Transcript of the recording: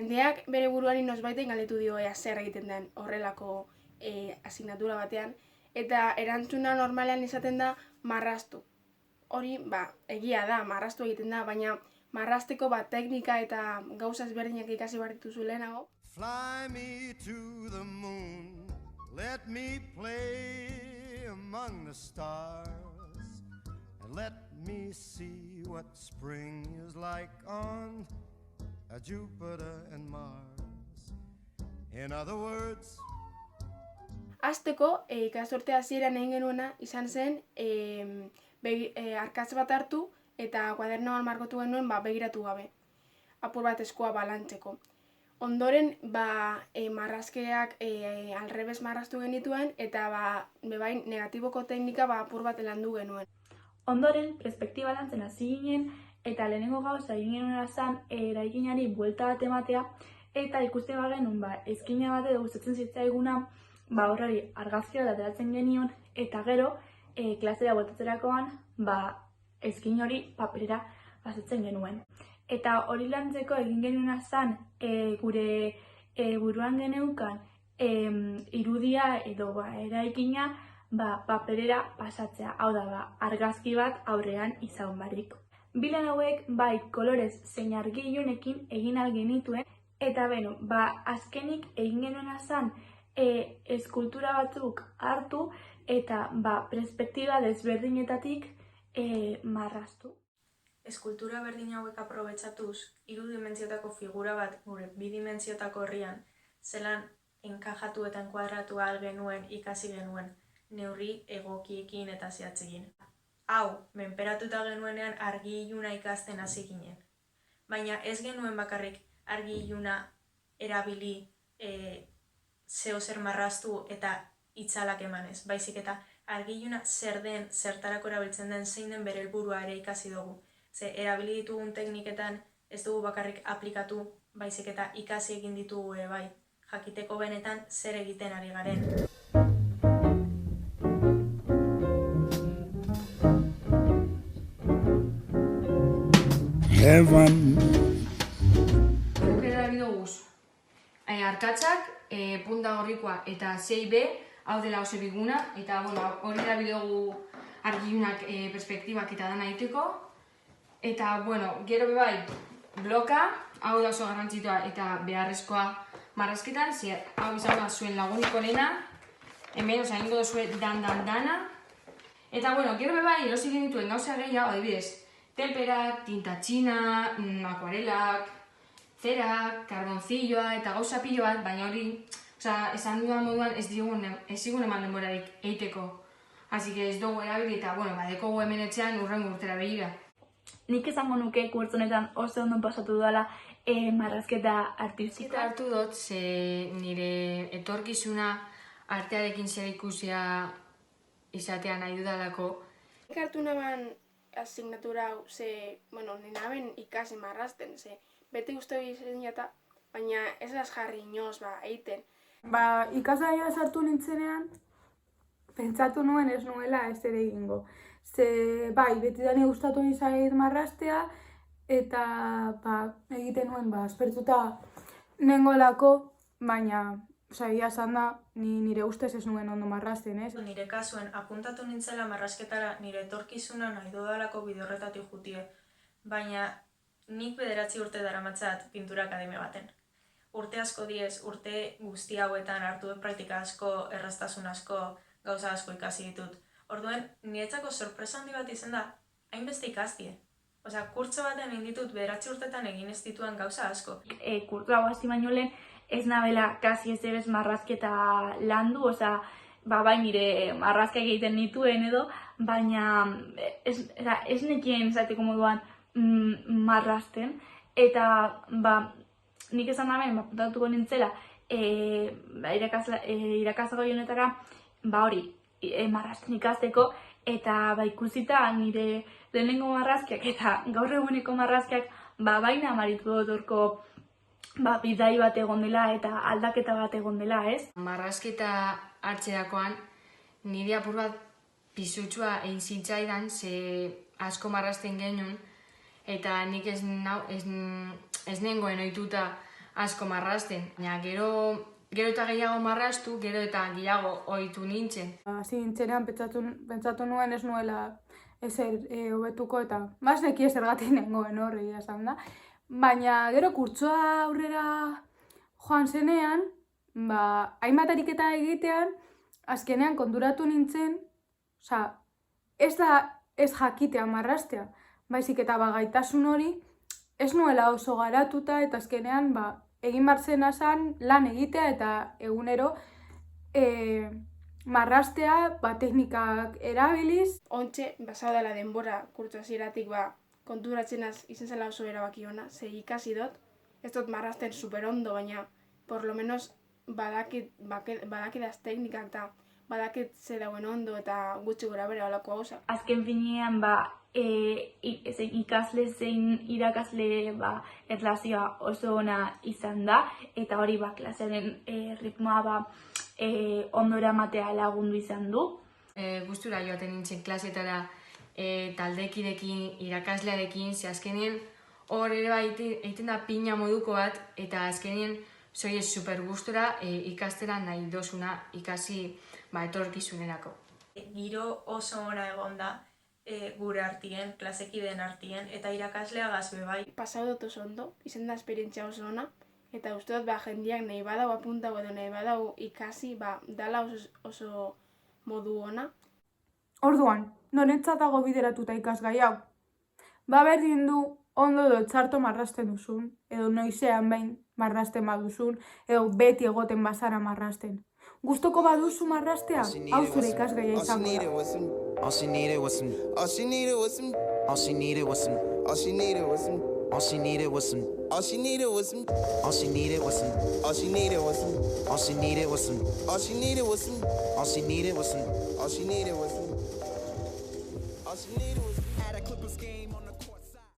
jendeak bere buruari nosbaiten galdetu dio ea zer egiten den horrelako asignatura batean, eta erantzuna normalean izaten da marraztu. Hori, egia da, marraztu egiten da, baina marrazteko teknika eta gauza ezberdinak ikasi behar dituzu lehenago. Fly me to the moon, let me play among the stars, and let me see what spring is like on Jupiter and Mars. In other words, Hasteko, ikasturte hasieran egin genuena izan zen arkatz bat hartu eta kuadernoan margotu genuen begiratu gabe, apur bat eskua balantzeko. Ondoren, marrazkeak alrebez marraztu genituen eta bebain negatiboko teknika apur bat landu genuen. Ondoren, perspektiba lantzen hasi ginen eta lehenengo gauza egin genuena zen eraikinari buelta bat ematea eta ikuste bagenun ezkina bat edo gustatzen zitzaiguna horrari argazki bat ateratzen genion eta gero klasera bueltatzerakoan ezkin hori paperera pasatzen genuen. Eta hori lantzeko egin genuena zen gure buruan geneukan irudia edo eraikina paperera pasatzea, hau da argazki bat aurrean izan barik. Bilan hauek bai kolorez zein argi ilunekin egin ahal genituen eta azkenik egin genuena zen eskultura batzuk hartu eta perspektiba desberdinetatik marraztu. Eskultura berdin hauek aprobetxatuz, 3 dimentsiotako figura bat gure 2 dimentsiotako herrian zelan enkajatu eta enkuadratu ahal genuen ikasi genuen, neurri egokiekin eta zehatzekin. Hau, menperatuta genuenean argi iluna ikasten hasi ginen. Baina ez genuen bakarrik argi iluna erabili zeozer marraztu eta itzalak emanez, baizik eta argi iluna zer den, zertarako erabiltzen den, zein den bere helburua ere ikasi dugu. Ze erabili ditugun tekniketan ez dugu bakarrik aplikatu, baizik eta ikasi egin ditugu bai, jakiteko benetan zer egiten ari garen. Guk erabili duguz arkatzak, punta gorrikoa eta 6B, hau dela oso biguna, eta hori erabili dugu argilunak perspektibak eta dana egiteko. Eta, gero bai, bloka, hau da oso garrantzitua eta beharrezkoa marrazketan, hau izan da zuen laguniko lehena, hemen egingo duzue dana. Eta, gero bai, erosi genituen gauza gehiago, adibidez, temperak, tinta txina, akuarelak, zerak, karboncilloa eta gauza pilo bat, baina hori, esan dudan moduan ez zigun eman denborarik eiteko. Así que ez dugu erabili eta, dekogu hemen etxean urrengo urtera begira. Nik esango nuke kurtzonetan oso ondo pasatu dudala marrazketa artistikoa. Hartu dut, ze nire etorkizuna artearekin zer ikusia izatea nahi dudalako. Nik hartu naban asignatura hau, nenaben ikasi marrazten, beti uste bizen jata, baina ez az jarri inoz egiten. Ikasaioa sartu nintzenean, pentsatu nuen ez nuela ez ere egingo. Ze, beti dani gustatu izait marraztea, eta egiten nuen, espertuta nengolako, baina, egia esan da, nire ustez ez nuen ondo marrazten, ez? Nire kasuen apuntatu nintzela marrazketara nire etorkizuna nahi dudalako bide horretatik jutie, baina nik 9 urte daramatzat pintura akademia baten. Urte asko diez, urte guzti hauetan hartu praktika asko, erraztasun asko, gauza asko ikasi ditut. Orduen, niretzako sorpresa handi bat izan da, hainbeste ikastie. Kurtso baten egin ditut 9 urtetan egin ez dituan gauza asko. Kurtso hau hasi baino lehen ez nabela kasi ez ebez marrazketa landu, bai nire marrazka egiten nituen edo, baina ez nekien izateko moduan marrazten. Eta nik esan namen, puntatuko nintzela, irakasgai honetara, hori, marrazten ikasteko, eta ikusita nire lehenengo marrazkiak eta gaur eguneko marrazkiak baina amaritu dut orko bidai bat egon dela eta aldaketa bat egon dela, ez? Marrazketa hartzerakoan nire apur bat pisutsua egin zitzaidan, ze asko marrazten genuen, eta nik ez nengoen ohituta asko marrasten. Baina gero eta gehiago marrastu, gero eta gehiago ohitu nintzen. Hasi nintzenean pentsatu nuen ez nuela ezer hobetuko eta ez neki zergatik nengoen horri esan da. Baina gero kurtsoa aurrera joan zenean, hainbat ariketa egitean, azkenean konturatu nintzen, ez da ez jakitea marrastea, baizik eta gaitasun hori ez nuela oso garatuta eta azkenean egin behar zena zen lan egitea eta egunero marrastea teknikak erabiliz. Ontxe, basau dela denbora kurtso hasieratik konturatzen izan zela oso erabaki ona, ze ikasi dut, ez dut marrasten super ondo, baina por lo menos badakidaz teknikak eta badakit ze dauen ondo eta gutxi gora bere olako gauza. Azken finean, ikasle zein irakasle erlazioa oso ona izan da, eta hori klasearen ritmoa ondo eramatea lagundu izan du. Gustura joaten nintzen klasetara taldekidekin, irakaslearekin, ze azkenien hor ere egiten da pina moduko bat, eta azkenien zoiez super gustura ikastera nahi dozuna ikasi etorkizunerako. Giro oso ona egon da gure artien, klasekideen artien, eta irakasleagaz bai. Pasau dut oso ondo, izan da esperientzia oso ona, eta uste dut jendiak nahi badau apuntau edo nahi badau ikasi, dala oso modu ona. Orduan, norentzatago bideratuta ikasgai hau? Berdin du ondo edo txarto marrasten duzun, edo noizean behin marrasten baduzun, edo beti egoten bazara marrasten. Gustoko baduzu marrastea, hau zure ikasgaia izango da. All she needed was some. All she needed was some. All she needed was some. All she needed was some. All she needed was some. All she needed was some. All she needed was some. All she needed was some. All she needed was some. All she needed was some. All she needed was some. All she needed was some. All she needed was at a Clippers game on the court.